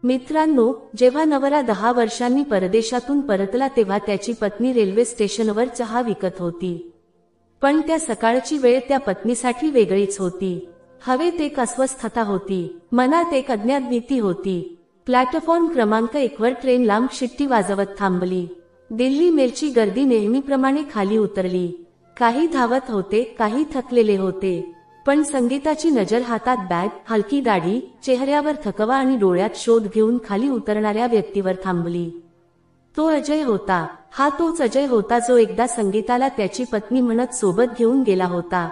मित्रांनो, जेव्हा नवरा 10 वर्षांनी परदेशातून परतला तेव्हा त्याची पत्नी रेल्वे स्टेशनवर चहा विकत होती. पण त्या सकाळची वेळ त्या पत्नीसाठी वेगळीच होती. हवेत एक अस्वस्थता होती, मनात एक अज्ञात भीती होती. प्लॅटफॉर्म क्रमांक 1 वर ट्रेन लांब शिट्टी वाजवत थांबली. दिल्ली मेलची गर्दी नेहमीप्रमाणे खाली उतरली. काही धावत होते, काही थकलेले होते. पण संगीताची नजर हातात बॅग, हलकी दाढी, चेहऱ्यावर थकवा आणि डोळ्यात शोध घेऊन खाली उतरणाऱ्या व्यक्तीवर थांबली. तो अजय होता. हा तोच अजय होता जो एकदा संगीताला त्याची पत्नी म्हणत सोबत घेऊन गेला होता.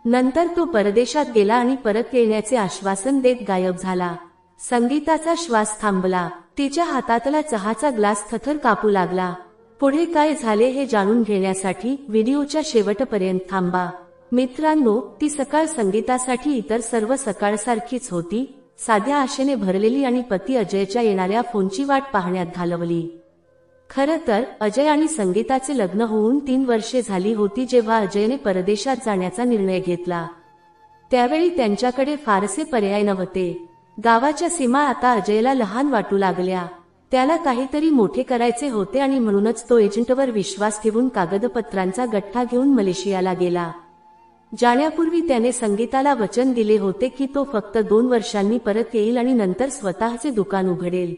नंतर तो परदेशात गेला आणि परत येण्याचे आश्वासन देत गायब झाला. संगीताचा श्वास थांबला. तिच्या हातातला चहाचा ग्लास थरथर कापू लागला. पुढे काय झाले हे जाणून घेण्यासाठी व्हिडिओच्या शेवटपर्यंत थांबा. मित्रांनो, ती सकाळ संगीतासाठी इतर सर्व सकाळसारखीच होती, साध्या आशेने भरलेली आणि पती अजयच्या येणाऱ्या फोनची वाट पाहण्यात घालवली. खरं तर अजय आणि संगीताचे लग्न होऊन 3 वर्षे झाली होती जेव्हा अजयने परदेशात जाण्याचा निर्णय घेतला. त्यावेळी त्यांच्याकडे फारसे पर्याय नव्हते. गावाच्या सीमा आता अजयला लहान वाटू लागल्या. त्याला काहीतरी मोठे करायचे होते आणि म्हणूनच तो एजंटवर विश्वास ठेवून कागदपत्रांचा गठ्ठा घेऊन मलेशियाला गेला. जाण्यापूर्वी त्याने संगीताला वचन दिले होते की तो फक्त 2 वर्षांनी परत येईल आणि नंतर स्वतःचे दुकान उघडेल.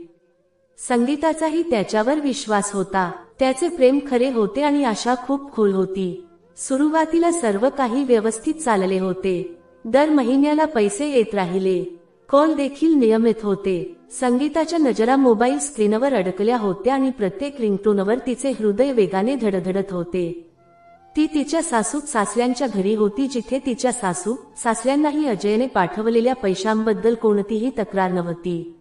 संगीताचाही त्याच्यावर विश्वास होता. त्याचे प्रेम खरे होते आणि आशा खूप खोल होती. सुरुवातीला सर्व काही व्यवस्थित चालले होते. दर महिन्याला पैसे येत राहिले. कॉल देखील नियमित होते. संगीताच्या नजरा मोबाईल स्क्रीनवर अडकल्या होत्या आणि प्रत्येक रिंगटोनवर तिचे हृदय वेगाने धडधडत होते. ती तिच्या सासू-सासऱ्यांच्या घरी होती जिथे तिच्या सासू-सासऱ्यांनाही अजयने पाठवलेल्या पैशांबद्दल कोणतीही तक्रार नव्हती.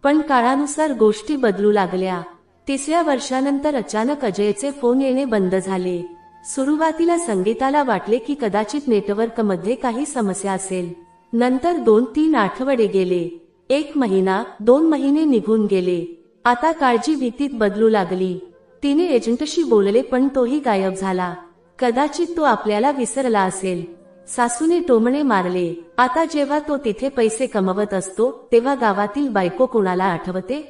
पण काळानुसार गोष्टी बदलू लागल्या. 3ऱ्या वर्षानंतर अचानक अजयचे फोन येणे बंद झाले. सुरुवातीला संगीताला वाटले की कदाचित नेटवर्कमध्ये काही समस्या असेल. नंतर 2-3 आठवडे गेले. 1 महिना, 2 महिने निघून गेले. आता काळजी भीतीत बदलू लागली. तिने एजंटशी बोलले पण तोही गायब झाला. कदाचित तो आपल्याला विसरला असेल. सासूने टोमणे मारले. आता जेव्हा तो तिथे पैसे कमवत असतो तेव्हा गावातील बायको कोणाला आठवते?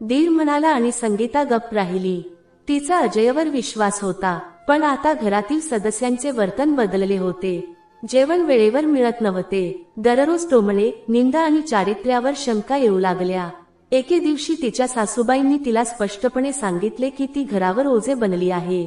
दीर म्हणाला आणि संगीता गप्प राहिली. तिचा अजयवर विश्वास होता, पण आता घरातील सदस्यांचे वर्तन बदलले होते. जेवण वेळेवर मिळत नव्हते. दररोज टोमणे, निंदा आणि चारित्र्यावर शंका येऊ लागल्या. एके दिवशी तिच्या सासूबाईंनी तिला स्पष्टपणे सांगितले की ती घरावर ओझे बनली आहे.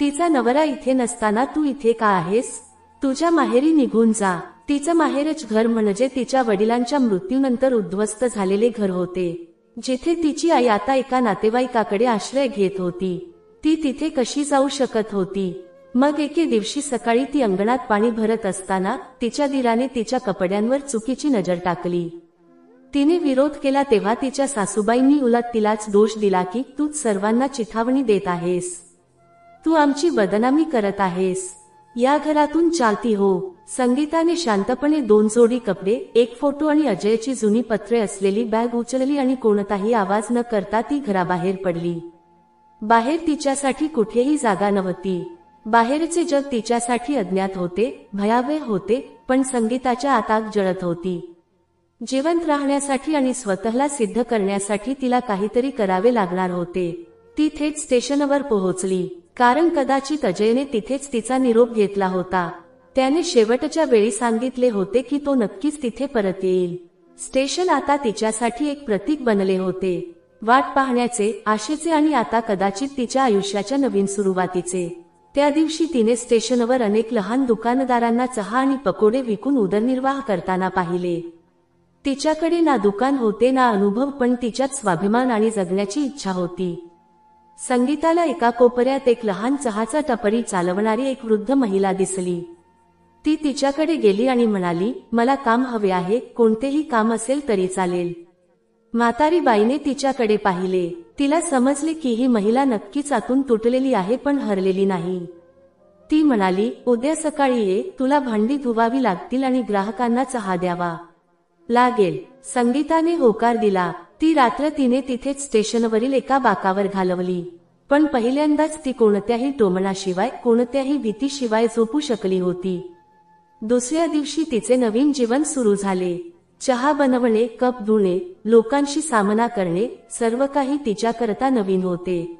तिचा नवरा इथे नसताना तू इथे का आहेस? तुझ्या माहेरी निघून जा. तिचं माहेरच घर म्हणजे तिच्या वडिलांच्या मृत्यूनंतर उद्ध्वस्त झालेले घर होते, जिथे तिची आई आता एका नातेवाईकाकडे आश्रय घेत होती. ती तिथे कशी जाऊ शकत होती? मग एके दिवशी सकाळी ती अंगणात पाणी भरत असताना तिच्या दीराने तिच्या कपड्यांवर चुकीची नजर टाकली. तिने विरोध केला तेव्हा तिच्या सासूबाईंनी उलट तिलाच दोष दिला की तूच सर्वांना चिथावणी देत आहेस. तू आमची बदनामी करत आहेस. या घरातून चालती हो. संगीताने शांतपणे 2 जोडी कपडे, 1 फोटो आणि अजयची जुनी पत्रे असलेली बॅग उचलली आणि कोणताही आवाज न करता ती घराबाहेर पडली. बाहेर तिच्यासाठी कुठेही जागा नव्हती. बाहेरचे जग तिच्यासाठी अज्ञात होते, भयावह होते, पण संगीताच्या आत आग जळत होती. जिवंत राहण्यासाठी आणि स्वतःला सिद्ध करण्यासाठी तिला काहीतरी करावे लागणार होते. ती थेट स्टेशनवर पोहोचली, कारण कदाचित अजयने तिथेच तिचा निरोप घेतला होता. त्याने शेवटच्या वेळी सांगितले होते की तो नक्कीच तिथे परत येईल. स्टेशन आता तिच्यासाठी एक प्रतीक बनले होते, वाट पाहण्याचे, आशेचे आणि आता कदाचित तिच्या आयुष्याच्या नवीन सुरुवातीचे. त्या दिवशी तिने स्टेशनवर अनेक लहान दुकानदारांना चहा आणि पकोडे विकून उदरनिर्वाह करताना पाहिले. तिच्याकडे ना दुकान होते ना अनुभव, पण तिच्यात स्वाभिमान आणि जगण्याची इच्छा होती. संगीताला एका कोपऱ्यात एक लहान चहाचा टपरी चालवणारी एक वृद्ध महिला दिसली. ती तिच्याकडे गेली आणि म्हणाली, मला काम हवे आहे, कोणतेही काम असेल तरी चालेल. म्हातारी बाईने तिच्याकडे पाहिले. तिला समजले की ही महिला नक्कीच आतून तुटलेली आहे पण हरलेली नाही. ती म्हणाली, उद्या सकाळी ये, तुला भांडी धुवावी लागतील आणि ग्राहकांना चहा द्यावा लागेल. संगीताने होकार दिला. ती रात्र तिने तिथेच स्टेशनवरील एका बाकावर घालवली. पण पहिल्यांदाच ती कोणत्याही टोमणाशिवाय, कोणत्याही भीतीशिवाय झोपू शकली होती. दुसऱ्या दिवशी तिचे नवीन जीवन सुरू झाले. चहा बनवणे, कप धुणे, लोकांशी सामना करणे, सर्व काही तिच्याकरता नवीन होते.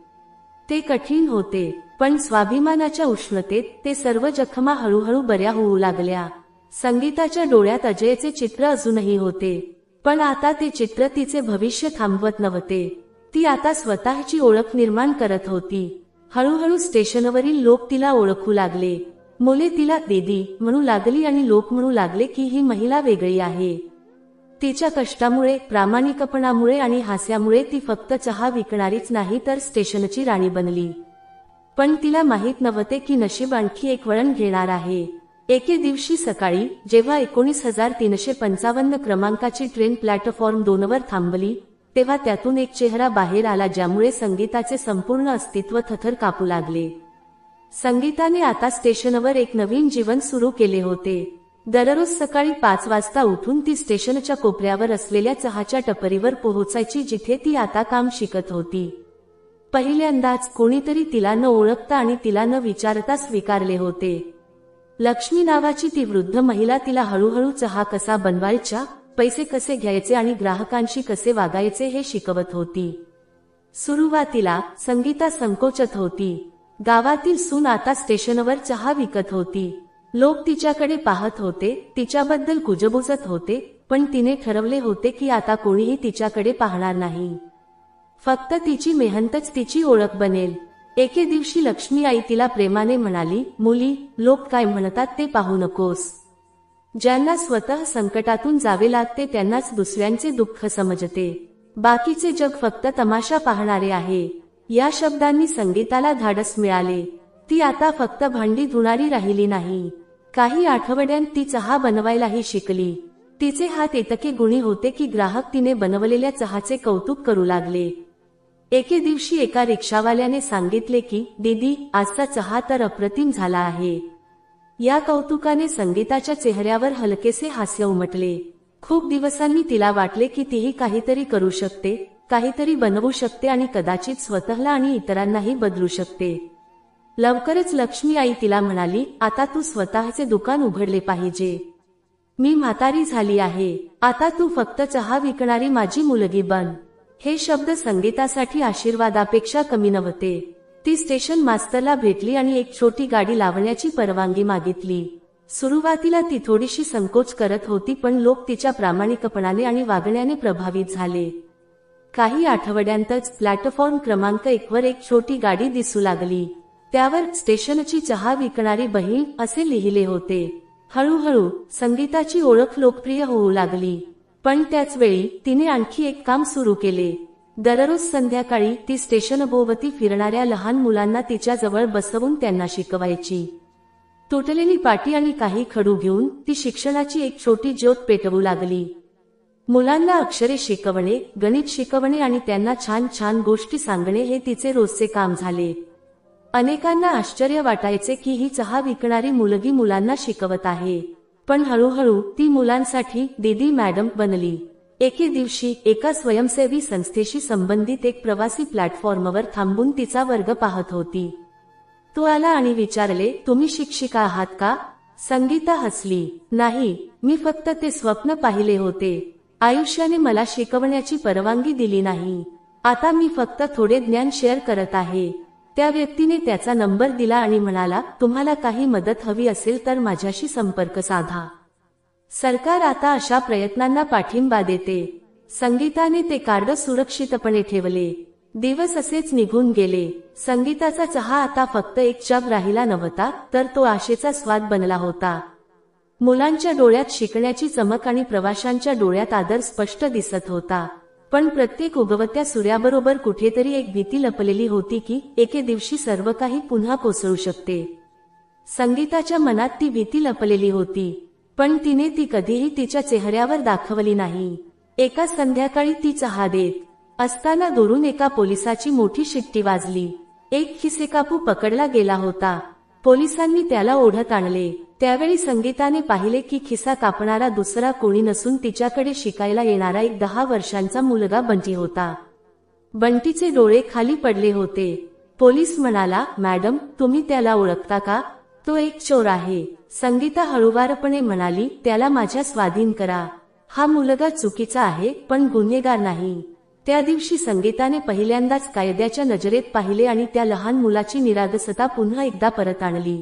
ते कठीण होते, पण स्वाभिमानाच्या उष्णतेत ते सर्व जखमा हळूहळू बऱ्या होऊ लागल्या. संगीताच्या डोळ्यात अजयचे चित्र अजूनही होते, पण आता ते चित्र तिचे भविष्य थांबवत नव्हते. ती आता स्वतःची ओळख निर्माण करत होती. हळूहळू स्टेशनवरील लोक तिला ओळखू लागले. मुले तिला दीदी म्हणू लागली आणि लोक म्हणू लागले की ही महिला वेगळी आहे. तिच्या कष्टामुळे, प्रामाणिकपणामुळे आणि हास्यामुळे ती फक्त चहा विकणारीच नाही तर स्टेशनची राणी बनली. पण तिला माहित नव्हते की नशीब आणखी एक वळण घेणार आहे. एके दिवशी सकाळी जेव्हा 19,355 क्रमांकाची ट्रेन प्लॅटफॉर्म 2 वर थांबली, तेव्हा त्यातून एक चेहरा बाहेर आला ज्यामुळे संगीताचे संपूर्ण अस्तित्व थरथर कापू लागले. संगीताने आता स्टेशनवर एक नवीन जीवन सुरू केले होते. दररोज सकाळी 5 वाजता उठून ती स्टेशनच्या कोपऱ्यावर असलेल्या चहाच्या टपरीवर पोहोचायची जिथे ती आता काम शिकत होती. पहिल्यांदाच कोणीतरी तिला न ओळखता आणि तिला न विचारता स्वीकारले होते. लक्ष्मी नावाची ती वृद्ध महिला तिला हळूहळू चहा कसा बनवायचा, पैसे कसे घ्यायचे आणि ग्राहकांशी कसे वागायचे हे शिकवत होती. सुरुवातीला संगीता संकोचत होती. गावातील सून आता स्टेशनवर चहा विकत होती. लोक तिच्याकडे पाहत होते, तिच्याबद्दल कुजबुजत होते, पण तिने ठरवले होते की आता कोणीही तिच्याकडे पाहणार नाही. फक्त तिची मेहनतच तिची ओळख बनेल. एके दिवशी लक्ष्मी आई तिला प्रेमाने म्हणाली, मुली, लोक काय म्हणतात ते पाहू नकोस. ज्यांना स्वतः संकटातून जावे लागते त्यांनाच दुसऱ्यांचे दुःख समजते. बाकीचे जग फक्त तमाशा पाहणारे आहे. या शब्दांनी संगीताला धाडस मिळाले. ती आता फक्त भांडी धुणारी राहिली नाही. काही आठवड्यांत ती चहा बनवायलाही शिकली. तिचे हात इतके गुणी होते की ग्राहक तिने बनवलेल्या चहाचे कौतुक करू लागले. एके दिवशी एका रिक्षावाल्याने सांगितले की, दीदी, आजचा चहा तर अप्रतिम झाला आहे. या कौतुकाने संगीताच्या चेहऱ्यावर हलकेसे हास्य उमटले. खूप दिवसांनी तिला वाटले की तीही काहीतरी करू शकते, काहीतरी बनवू शकते आणि कदाचित स्वतःला आणि इतरांनाही बदलू शकते. लवकरच लक्ष्मी आई तिला म्हणाली, आता तू स्वतःचे दुकान उघडले पाहिजे. मी म्हातारी झाली आहे, आता तू फक्त चहा विकणारी माझी मुलगी बन. हे शब्द संगीतासाठी आशीर्वादापेक्षा कमी नव्हते. ती स्टेशन मास्तरला भेटली आणि एक छोटी गाडी लावण्याची परवानगी मागितली. सुरुवातीला ती थोडीशी संकोच करत होती, पण लोक तिच्या प्रामाणिकपणाने आणि वागण्याने प्रभावित झाले. काही आठवड्यांतच प्लॅटफॉर्म क्रमांक 1 वर एक छोटी गाडी दिसू लागली. त्यावर स्टेशनची चहा विकणारी बहीण असे लिहिले होते. हळूहळू संगीताची ओळख लोकप्रिय होऊ लागली. पण त्याच वेळी तिने आणखी एक काम सुरू केले. दररोज संध्याकाळी ती स्टेशनभोवती फिरणाऱ्या लहान मुलांना तिच्या जवळ बसवून त्यांना शिकवायची. तुटलेली पाटी आणि काही खडू घेऊन ती शिक्षणाची एक छोटी ज्योत पेटवू लागली. मुलांना अक्षरे शिकवणे, गणित शिकवणे आणि त्यांना छान छान गोष्टी सांगणे हे तिचे रोजचे काम झाले. अनेकांना आश्चर्य वाटायचे की ही चहा विकणारी मुलगी मुलांना शिकवत आहे. पण हळूहळू ती मुलांसाठी दीदी मॅडम बनली. एके दिवशी एका स्वयंसेवी संस्थेशी संबंधित एक प्रवासी प्लॅटफॉर्मवर थांबून तिचा वर्ग पाहत होती. तो आला आणि विचारले, तुम्ही शिक्षिका आहात का? संगीता हसली, नाही, मी फक्त ते स्वप्न पाहिले होते. आयुष्याने मला शिकवण्याची परवानगी दिली नाही. आता मी फक्त थोडे ज्ञान शेअर करत आहे. त्या व्यक्तीने त्याचा नंबर दिला आणि म्हणाला, तुम्हाला काही मदत हवी असेल तर माझ्याशी संपर्क साधा. सरकार आता अशा प्रयत्नांना पाठिंबा देते. संगीताने ते कार्ड सुरक्षितपणे ठेवले. दिवस असेच निघून गेले. संगीताचा चहा आता फक्त एक चव राहिला नव्हता, तर तो आशेचा स्वाद बनला होता. मुलांच्या डोळ्यात शिकण्याची चमक आणि प्रवाशांच्या डोळ्यात आदर स्पष्ट दिसत होता. पण प्रत्येक उगवत्या सूर्याबरोबर कुठेतरी एक भीती लपलेली होती की एके दिवशी सर्व काही पुन्हा कोसळू शकते. संगीताच्या मनात ती भीती लपलेली होती, पण तिने ती कधीही तिच्या चेहऱ्यावर दाखवली नाही. एका संध्याकाळी ती चहा देत असताना दुरून एका पोलिसाची मोठी शिट्टी वाजली. एक खिसेकापू पकडला गेला होता. पोलिसांनी त्याला ओढत आणले. त्यावेळी संगीताने पाहिले की खिसा कापणारा दुसरा कोणी नसून तिच्याकडे शिकायला येणारा एक 10 वर्षांचा मुलगा बंटी होता. बंटीचे डोळे खाली पडले होते. पोलीस म्हणाला, मॅडम, तुम्ही त्याला ओळखता का? तो एक चोर आहे. संगीता हळुवारपणे म्हणाली, त्याला माझ्या स्वाधीन करा. हा मुलगा चुकीचा आहे पण गुन्हेगार नाही. त्या दिवशी संगीताने पहिल्यांदाच कायद्याच्या नजरेत पाहिले आणि त्या लहान मुलाची निरागसता पुन्हा एकदा परत आणली.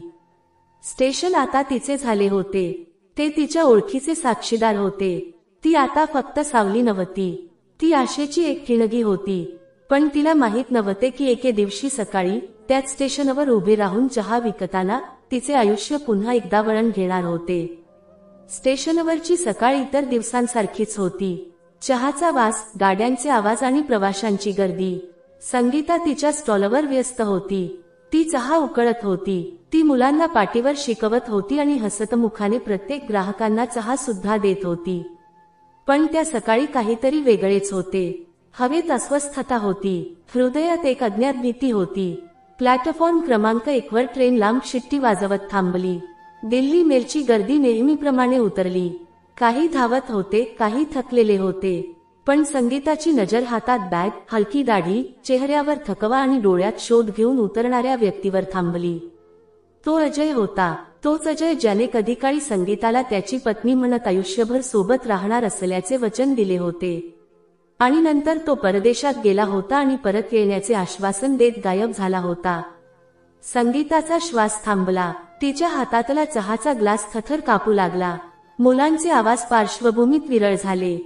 स्टेशन आता तिचे झाले होते. ते तिच्या ओळखीचे साक्षीदार होते. ती आता फक्त सावली नव्हती, ती आशेची एक ठिणगी होती. पण तिला माहित नव्हते की एके दिवशी सकाळी त्याच स्टेशनवर उभे राहून चहा विकताना तिचे आयुष्य पुन्हा एकदा वळण घेणार होते. स्टेशनवरची सकाळ इतर दिवसांसारखीच होती. चहाचा वास, गाड्यांचे आवाज आणि प्रवाशांची गर्दी. संगीता तिच्या स्टॉलवर व्यस्त होती. ती चहा उकळत होती, ती मुलांना पाटीवर शिकवत होती आणि हसतमुखाने प्रत्येक ग्राहकांना चहा सुद्धा देत होती. पण त्या सकाळी काहीतरी वेगळेच होते. हवेत अस्वस्थता होती, हृदयात एक अज्ञात भीती होती. प्लॅटफॉर्म क्रमांक 1 वर ट्रेन लांब शिट्टी वाजवत थांबली. दिल्ली मेलची गर्दी नेहमीप्रमाणे उतरली. काही धावत होते, काही थकलेले होते. पण संगीताची नजर हातात बॅग, हलकी दाढी, चेहऱ्यावर थकवा आणि डोळ्यात शोध घेऊन उतरणाऱ्या व्यक्तीवर थांबली. तो अजय होता. तोच अजय ज्याने कधी काळी संगीताला त्याची पत्नी म्हणत आयुष्यभर सोबत राहणार असल्याचे वचन दिले होते. आणि नंतर तो परदेशात गेला होता आणि परत येण्याचे आश्वासन देत गायब झाला होता. संगीताचा श्वास थांबला. तिच्या हातातला चहाचा ग्लास थरथर कापू लागला. मुलांचे आवाज पार्श्वभूमीत विरळ झाले.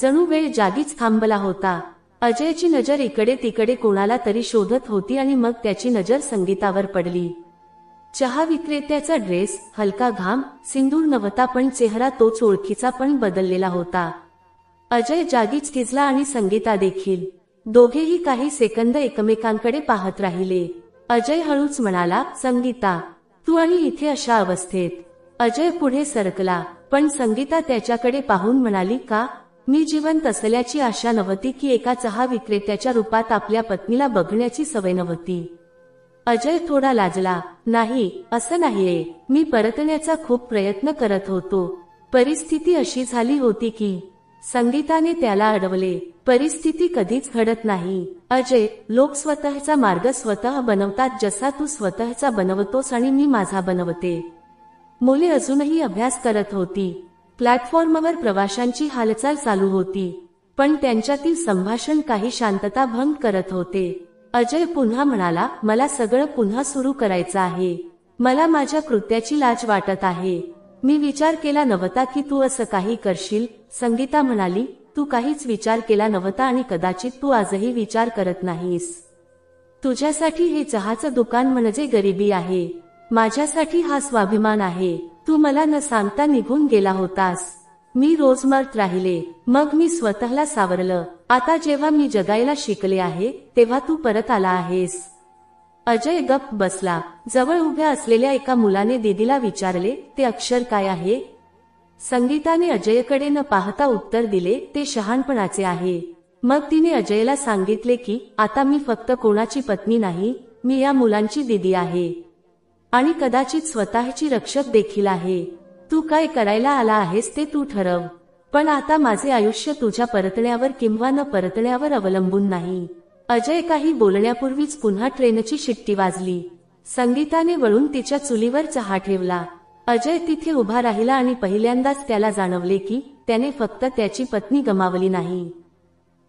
जणू वेळ जागीच थांबला होता. अजयची नजर इकडे तिकडे कोणाला तरी शोधत होती आणि मग त्याची नजर संगीतावर पडली. चहा विक्रेत्याचा ड्रेस, हलका घाम, सिंदूर नव्हता पण चेहरा तोच ओळखीचा पण बदललेला होता. अजय जागीच थिजला आणि संगीता देखील. दोघेही काही सेकंद एकमेकांकडे पाहत राहिले. अजय हळूच म्हणाला, संगीता, तू आणि इथे अशा अवस्थेत. अजय पुढे सरकला, पण संगीता त्याच्याकडे पाहून म्हणाली, का? मी जिवंत असल्याची आशा नव्हती की एका चहा विक्रेत्याच्या रूपात आपल्या पत्नीला बघण्याची सवय नव्हती. अजय थोडा लाजला. नाही, असं नाहीये. मी परतण्याचा खूप प्रयत्न करत होतो. परिस्थिती अशी झाली होती की. संगीताने त्याला अडवले. परिस्थिती कधीच घडत नाही अजय. लोक स्वतःचा मार्ग स्वतः बनवतात, जसा तू स्वतःचा बनवतोस आणि मी माझा बनवते. मुले अजूनही अभ्यास करत होती. प्लॅटफॉर्मवर प्रवाशांची हालचाल चालू होती, पण त्यांच्यातील संभाषण काही शांतता भंग करत होते. अजय पुन्हा म्हणाला, मला सगळं पुन्हा सुरू करायचं आहे. मला माझ्या कृत्याची लाज वाटत आहे. मी विचार केला नव्हता की तू असं काही करशील. संगीता म्हणाली, तू काहीच विचार केला नव्हता आणि कदाचित तू आजही विचार करत नाहीस. तुझ्यासाठी हे चहाचं दुकान म्हणजे गरिबी आहे. माझ्यासाठी हा स्वाभिमान आहे. तू मला न सांगता निघून गेला होतास. मी रोज मरत राहिले, मग मी स्वतःला सावरलं. आता जेव्हा मी जगायला शिकले आहे तेव्हा तू परत आला आहेस. अजय गप्प बसला. जवळ उभ्या असलेल्या एका मुलाने दीदीला विचारले, ते अक्षर काय आहे? संगीताने अजयकडे न पाहता उत्तर दिले, ते शहाणपणाचे आहे. मग तिने अजयला सांगितले की, आता मी फक्त कोणाची पत्नी नाही, मी या मुलांची दीदी आहे. आणि कदाचित स्वतःची रक्षक देखील आहे. तू काय करायला आला आहेस ते तू ठरव. पण आता माझे आयुष्य तुझ्या परतण्यावर किंवा न परतण्यावर अवलंबून नाही. अजय काही बोलण्यापूर्वीच पुन्हा ट्रेनची शिट्टी वाजली. संगीताने वळून तिच्या चुलीवर चहा ठेवला. अजय तिथे उभा राहिला आणि पहिल्यांदाच त्याला जाणवले की त्याने फक्त त्याची पत्नी गमावली नाही.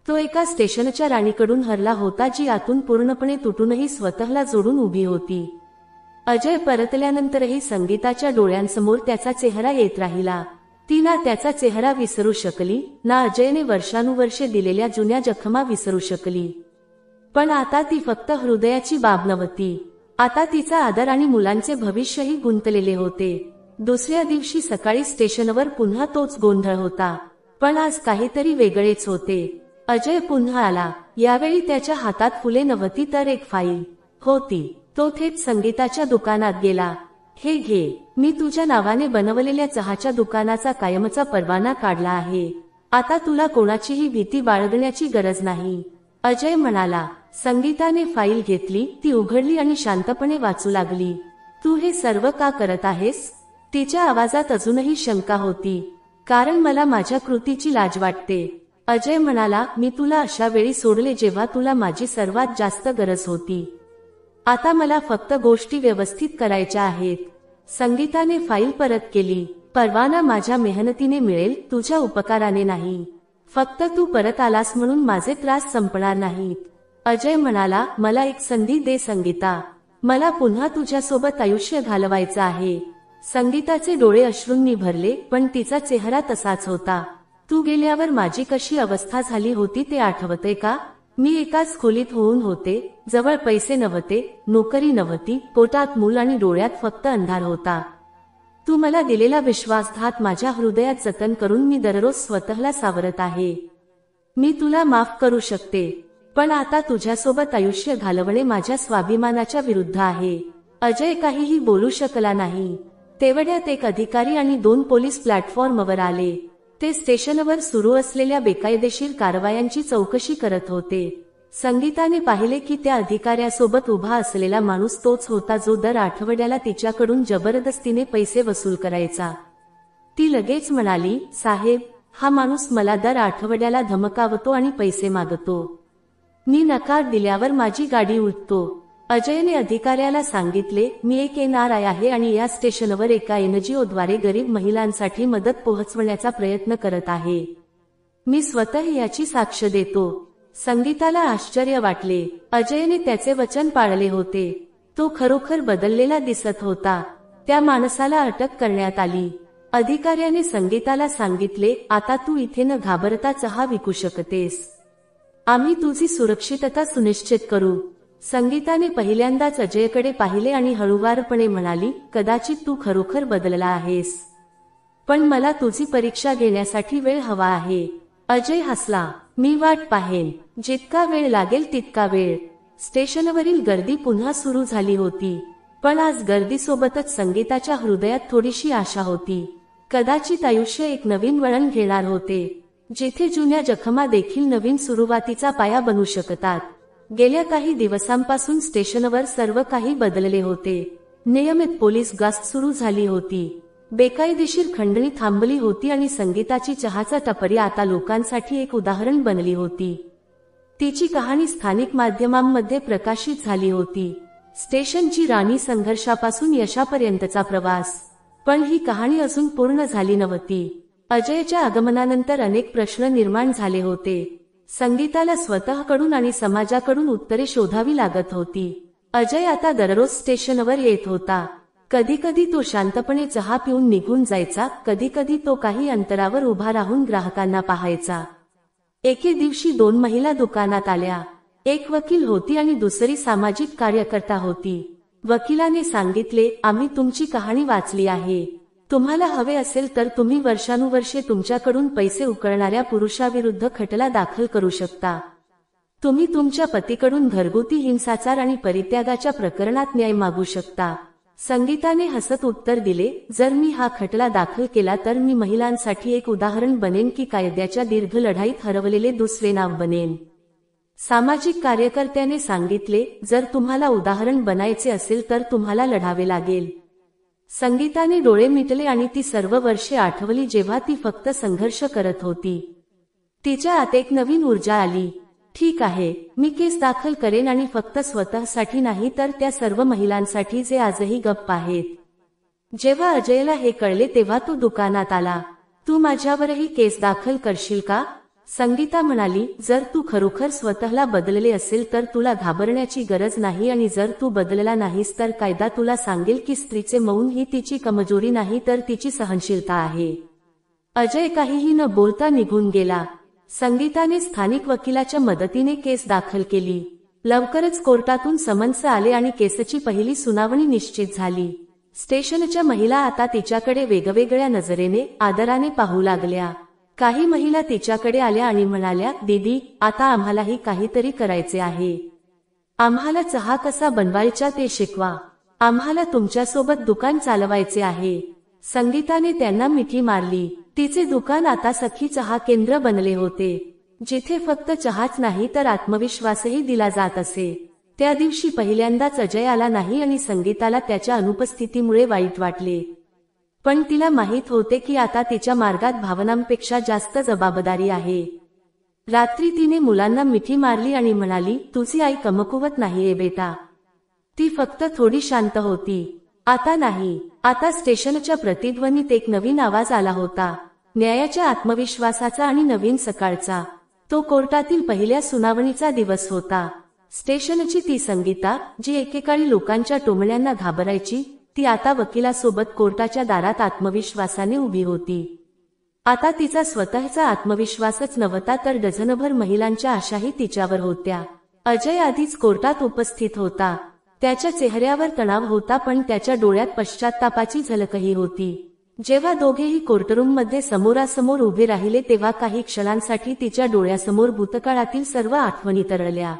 तो एका स्टेशनच्या राणीकडून हरला होता, जी आतून पूर्णपणे तुटूनही स्वतःला जोडून उभी होती. अजय परतल्यानंतरही संगीताच्या डोळ्यांसमोर त्याचा चेहरा येत राहिला. ती ना त्याचा चेहरा विसरू शकली, ना अजयने वर्षानुवर्षे दिलेल्या जुन्या जखमा विसरू शकली. पण आता ती फक्त हृदयाची बाब नव्हती. आता तिचा आदर आणि मुलांचे भविष्यही गुंतलेले होते. दुसऱ्या दिवशी सकाळी स्टेशनवर पुन्हा तोच गोंधळ होता, पण आज काहीतरी वेगळेच होते. अजय पुन्हा आला. यावेळी त्याच्या हातात फुले नव्हती तर एक फाईल होती. तो थेट संगीताच्या दुकानात गेला. हे घे, मी तुझ्या नावाने बनवलेल्या चहाच्या दुकानाचा कायमचा परवाना काढला आहे. आता तुला कोणाचीही भीती बाळगण्याची गरज नाही, अजय म्हणाला. संगीताने फाईल घेतली, ती उघडली आणि शांतपणे वाचू लागली. तू हे सर्व का करत आहेस? तिच्या आवाजात अजूनही शंका होती. कारण मला माझ्या कृतीची लाज वाटते, अजय म्हणाला. मी तुला अशा वेळी सोडले जेव्हा तुला माझी सर्वात जास्त गरज होती. आता मला फक्त गोष्टी व्यवस्थित करायच्या आहेत. संगीताने फाईल परत केली. परवाना माझ्या मेहनतीने मिळेल, तुझ्या उपकाराने नाही. फक्त तू परत आलास म्हणून माझे त्रास संपणार नाहीत. अजय म्हणाला, मला एक संधी दे संगीता. मला पुन्हा तुझ्यासोबत आयुष्य घालवायचं आहे. संगीताचे डोळे अश्रूंनी भरले, पण तिचा चेहरा तसाच होता. तू गेल्यावर माझी कशी अवस्था झाली होती ते आठवते का? मी एकाच खोलीत होऊन होते, जवळ पैसे नव्हते, नोकरी नव्हती, पोटात मूल आणि डोळ्यात फक्त अंधार होता. तू मला दिलेला विश्वासघात माझ्या हृदयात जतन करून मी दररोज स्वतःला सावरत आहे. मी तुला माफ करू शकते, पण आता तुझ्यासोबत आयुष्य घालवणे माझ्या स्वाभिमानाच्या विरुद्ध आहे. अजय काहीही बोलू शकला नाही. तेवढ्यात एक अधिकारी आणि 2 पोलीस प्लॅटफॉर्मवर आले. ते स्टेशनवर सुरू असलेल्या बेकायदेशीर कारवायांची चौकशी करत होते. संगीताने पाहिले की त्या अधिकाऱ्यासोबत उभा असलेला माणूस तोच होता जो दर आठवड्याला तिच्याकडून जबरदस्तीने पैसे वसूल करायचा. ती लगेच म्हणाली, साहेब, हा माणूस मला दर आठवड्याला धमकावतो आणि पैसे मागतो. मी नकार दिल्यावर माझी गाडी उडतो. अजयने अधिकाऱ्याला सांगितले, मी एक NRI आहे आणि या स्टेशनवर एका NGOद्वारे गरीब महिलांसाठी मदत पोहोचवण्याचा प्रयत्न करत आहे. मी स्वतः याची साक्ष देतो. संगीताला आश्चर्य वाटले. अजयने त्याचे वचन पाळले होते. तो खरोखर बदललेला दिसत होता. त्या माणसाला अटक करण्यात आली. अधिकाऱ्याने संगीताला सांगितले, आता तू इथे न घाबरता चहा विकू शकतेस. आम्ही तुझी सुरक्षितता सुनिश्चित करू. संगीताने पहिल्यांदाच अजयकडे पाहिले आणि हळूवारपणे म्हणाली, कदाचित तू खरोखर बदलला आहेस, पण मला तुझी परीक्षा घेण्यासाठी वेळ हवा आहे. अजय हसला, मी वाट पाहेन. जितका वेळ लागेल तितका वेळ. स्टेशनवरील गर्दी पुन्हा सुरू झाली होती, पण आज गर्दीसोबतच संगीताच्या हृदयात थोडीशी आशा होती. कदाचित आयुष्य एक नवीन वळण घेणार होते, जिथे जुन्या जखमा देखील नवीन सुरुवातीचा पाया बनू शकतात. गेल्या काही दिवसांपासून स्टेशनवर सर्व काही बदलले होते. नियमित पोलीस गस्त सुरू झाली होती. बेकायदेशीर खंडणी थांबली होती आणि संगीताची चहाचा टपरी आता लोकांसाठी एक उदाहरण बनली होती. तिची कहाणी स्थानिक माध्यमांमध्ये प्रकाशित झाली होती. स्टेशनची राणी संघर्षापासून यशापर्यंतचा प्रवास. पण ही कहाणी अजून पूर्ण झाली नव्हती. अजयच्या आगमनानंतर अनेक प्रश्न निर्माण झाले होते. संगीताला स्वतःकडून आणि समाजाकडून उत्तरे शोधावी लागत होती. अजय आता दररोज स्टेशनवर येत होता. कधी कधी तो शांतपणे चहा पिऊन निघून जायचा, कधी कधी तो काही अंतरावर उभा राहून ग्राहकांना पाहायचा. एके दिवशी 2 महिला दुकानात आल्या. एक वकील होती आणि दुसरी सामाजिक कार्यकर्ता होती. वकिलाने सांगितले, आम्ही तुमची कहाणी वाचली आहे. तुम्हाला हवे असेल तर तुम्ही वर्षानुवर्षे तुमच्याकडून पैसे उकळणाऱ्या पुरुषाविरुद्ध खटला दाखल करू शकता. तुम्ही तुमच्या पतीकडून घरगुती हिंसाचार आणि परित्यागाच्या प्रकरणात न्याय मागू शकता. संगीताने हसत उत्तर दिले, जर मी हा खटला दाखल केला तर मी महिलांसाठी एक उदाहरण बनेन की कायद्याच्या दीर्घ लढाईत हरवलेले दुसरे नाव बनेन. सामाजिक कार्यकर्त्याने सांगितले, जर तुम्हाला उदाहरण बनायचे असेल तर तुम्हाला लढावे लागेल. संगीताने डोळे मिटले आणि ती सर्व वर्षे आठवली जेव्हा ती फक्त संघर्ष करत होती. तिच्या आत एक नवीन ऊर्जा आली. ठीक आहे, मी केस दाखल करेन आणि फक्त स्वतःसाठी नाही तर त्या सर्व महिलांसाठी जे आजही गप्प आहेत. जेव्हा अजयला हे कळले तेव्हा तो दुकानात आला. तू माझ्यावरही केस दाखल करशील का? संगीता म्हणाली, जर तू खरोखर स्वतःला बदलले असेल तर तुला घाबरण्याची गरज नाही आणि जर तू बदलला नाहीस तर कायदा तुला सांगेल की स्त्रीचे मौन ही तिची कमजोरी नाही तर तिची सहनशीलता आहे. अजय काहीही न बोलता निघून गेला. संगीताने स्थानिक वकिलाच्या मदतीने केस दाखल केली. लवकरच कोर्टातून समन्स आले आणि केसची पहिली सुनावणी निश्चित झाली. स्टेशनच्या महिला आता तिच्याकडे वेगवेगळ्या नजरेने, आदराने पाहू लागल्या. काही महिला तिच्याकडे आल्या आणि म्हणाल्या, दीदी, आता आम्हालाही काहीतरी करायचे आहे. आम्हाला चहा कसा बनवायचा ते शिकवा. आम्हाला तुमच्यासोबत दुकान चालवायचे आहे. संगीताने त्यांना मिठी मारली. तिचे दुकान आता सखी चहा केंद्र बनले होते, जिथे फक्त चहाच नाही तर आत्मविश्वासही दिला जात असे. त्या दिवशी पहिल्यांदाच अजय आला नाही आणि संगीताला त्याच्या अनुपस्थितीमुळे वाईट वाटले. पण तिला माहित होते की आता तिच्या मार्गात भावनांपेक्षा जास्त जबाबदारी आहे. रात्री तिने मुलांना मिठी मारली आणि म्हणाली, तुझी आई कमकुवत नाहीये बेटा. ती फक्त थोडी शांत होती. आता नाही. आता स्टेशनच्या प्रतिध्वनीत एक नवीन आवाज आला होता, न्यायाच्या आत्मविश्वासाचा आणि नवीन सकाळचा. तो कोर्टातील पहिल्या सुनावणीचा दिवस होता. स्टेशनची ती संगीता, जी एकेकाळी लोकांच्या टोमण्यांना घाबरायची, ती आता वकिलासोबत कोर्टाच्या दारात आत्मविश्वासाने उभी होती. आता तिचा स्वतःचा आत्मविश्वासच नव्हता, तर डझनभर महिलांच्या आशाही तिच्यावर होत्या. अजय आधीच कोर्टात उपस्थित होता. त्याच्या चेहऱ्यावर तणाव होता, पण त्याच्या डोळ्यात पश्चात्तापाची झलकही होती. जेव्हा दोघेही कोर्टरूममध्ये समोरासमोर उभे राहिले, तेव्हा काही क्षणांसाठी तिच्या डोळ्यासमोर भूतकाळातील सर्व आठवणी तरळल्या.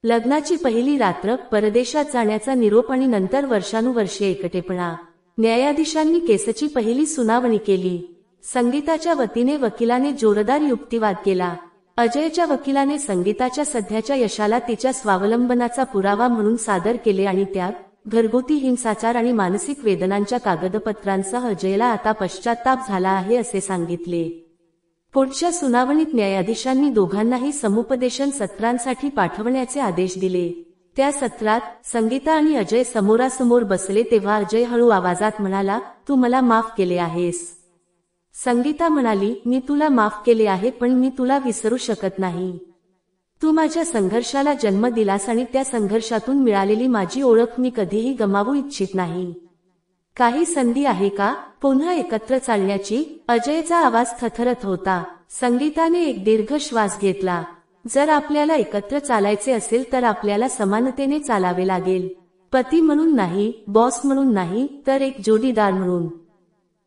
लग्नाची पहिली रात्र, परदेशात जाण्याचा निरोप आणि नंतर वर्षानुवर्षे एकटेपणा. न्यायाधीशांनी केसची पहिली सुनावणी केली. संगीताच्या वतीने वकिलाने जोरदार युक्तिवाद केला. अजयच्या वकिलाने संगीताच्या सध्याच्या यशाला तिच्या स्वावलंबनाचा पुरावा म्हणून सादर केले आणि त्यात घरगुती हिंसाचार आणि मानसिक वेदनांच्या कागदपत्रांसह अजयला आता पश्चात्ताप झाला आहे असे सांगितले. पुढच्या सुनावणीत न्यायाधीशांनी दोघांनाही समुपदेशन सत्रांसाठी पाठवण्याचे आदेश दिले. त्या सत्रात संगीता आणि अजय समोरासमोर बसले तेव्हा अजय हळू आवाजात म्हणाला, तू मला माफ केले आहेस. संगीता म्हणाली, मी तुला माफ केले आहे, पण मी तुला विसरू शकत नाही. तू माझ्या संघर्षाला जन्म दिलास आणि त्या संघर्षातून मिळालेली माझी ओळख मी कधीही गमावू इच्छित नाही. काही संधी आहे का पुन्हा एकत्र चालण्याची? अजयचा आवाज थरथरत होता. संगीताने एक दीर्घ श्वास घेतला. जर आपल्याला एकत्र चालायचे असेल तर आपल्याला समानतेने चालावे लागेल. पती म्हणून नाही, बॉस म्हणून नाही, तर एक जोडीदार म्हणून.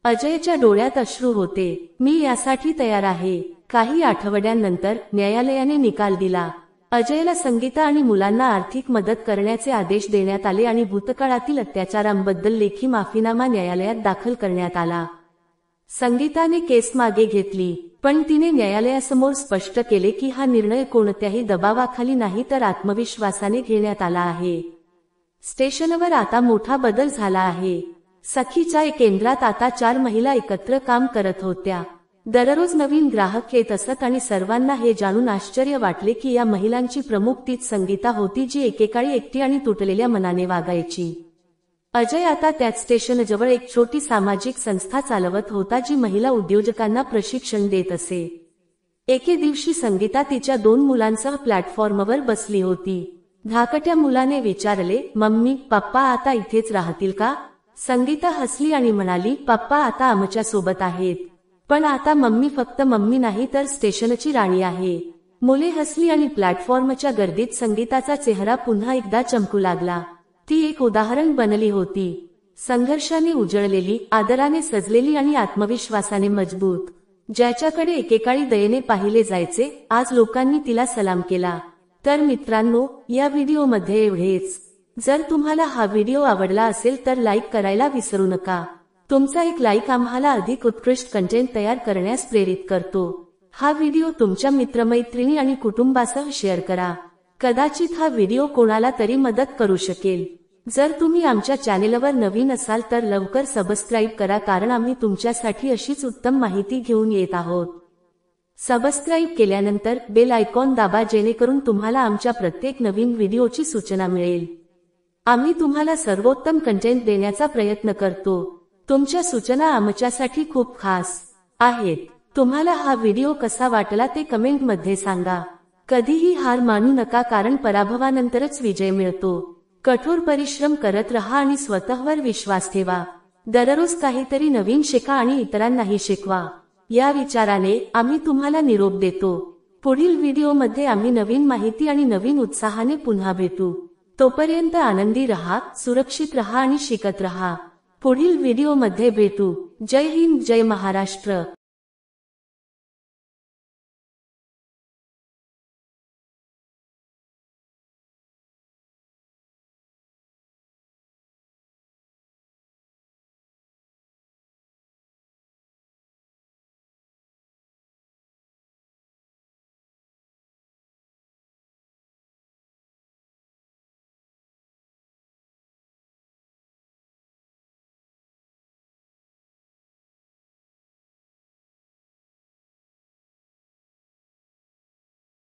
अजयच्या डोळ्यात अश्रू होते. मी यासाठी तयार आहे. काही आठवड्यांनंतर न्यायालयाने निकाल दिला. अजयला संगीता आणि मुलांना आर्थिक मदत करण्याचे आदेश देण्यात आले आणि भूतकाळातील अत्याचारांबद्दल लेखी माफीनामा न्यायालयात दाखल करण्यात आला. संगीताने केस मागे घेतली, पण तिने न्यायालयासमोर स्पष्ट केले की हा निर्णय कोणत्याही दबावाखाली नाही, तर आत्मविश्वासाने घेण्यात आला आहे. स्टेशनवर आता मोठा बदल झाला आहे. सखीच्या केंद्रात आता 4 महिला एकत्र काम करत होत्या. दररोज नवीन ग्राहक येत असत आणि सर्वांना हे जाणून आश्चर्य वाटले की या महिलांची प्रमुख तीच संगीता होती, जी एकेकाळी एकटी आणि तुटलेल्या मनाने वागायची. अजय आता त्याच स्टेशनजवळ एक छोटी सामाजिक संस्था चालवत होता, जी महिला उद्योजकांना प्रशिक्षण देत असे. एके दिवशी संगीता तिच्या 2 मुलांसह प्लॅटफॉर्मवर बसली होती. धाकट्या मुलाने विचारले, मम्मी, पप्पा आता इथेच राहतील का? संगीता हसली आणि म्हणाली, पप्पा आता आमच्या सोबत आहेत. पण आता मम्मी फक्त मम्मी नाही, तर स्टेशनची राणी आहे. मुले हसली आणि प्लॅटफॉर्मच्या गर्दीत संगीताचा चेहरा पुन्हा एकदा चमकू लागला. ती एक उदाहरण बनली होती. संघर्षाने उजळलेली, आदराने सजलेली आणि आत्मविश्वासाने मजबूत. ज्याच्याकडे एकेकाळी दयेने पाहिले जायचे, आज लोकांनी तिला सलाम केला. तर मित्रांनो, या व्हिडिओमध्ये एवढेच. जर तुम्हाला हा व्हिडिओ आवडला असेल तर लाईक करायला विसरू नका. तुमचा एक लाईक आम्हाला अधिक उत्कृष्ट कंटेंट तयार करण्यास प्रेरित करतो. हा व्हिडिओ तुमच्या मित्रमैत्रिणी आणि कुटुंबासह शेअर करा. कदाचित हा व्हिडिओ कोणाला तरी मदत करू शकेल. जर तुम्ही आमच्या चॅनेलवर नवीन असाल तर लवकर सबस्क्राईब करा, कारण आम्ही तुमच्यासाठी अशीच उत्तम माहिती घेऊन येत आहोत. सबस्क्राईब केल्यानंतर बेल आयकॉन दाबा, जेणेकरून तुम्हाला आमच्या प्रत्येक नवीन व्हिडिओची सूचना मिळेल. आम्ही तुम्हाला सर्वोत्तम कंटेंट देण्याचा प्रयत्न करतो. तुमच्या सूचना आमच्यासाठी खूप खास आहेत. तुम्हाला हा व्हिडिओ कसा वाटला ते कमेंटमध्ये सांगा. कधीही हार मानू नका, कारण पराभवानंतरच विजय मिळतो. कठोर परिश्रम करत रहा आणि स्वतःवर विश्वास ठेवा. दररोज काहीतरी नवीन शिका आणि इतरांनाही शिकवा. या विचाराने आम्ही तुम्हाला निरोप देतो. पुढील व्हिडिओमध्ये आम्ही नवीन माहिती आणि नवीन उत्साहाने पुन्हा भेटू. तोपर्यंत आनंदी रहा, सुरक्षित रहा आणि शिकत रहा. पुढील व्हिडिओमध्ये भेटू. जय हिंद, जय महाराष्ट्र.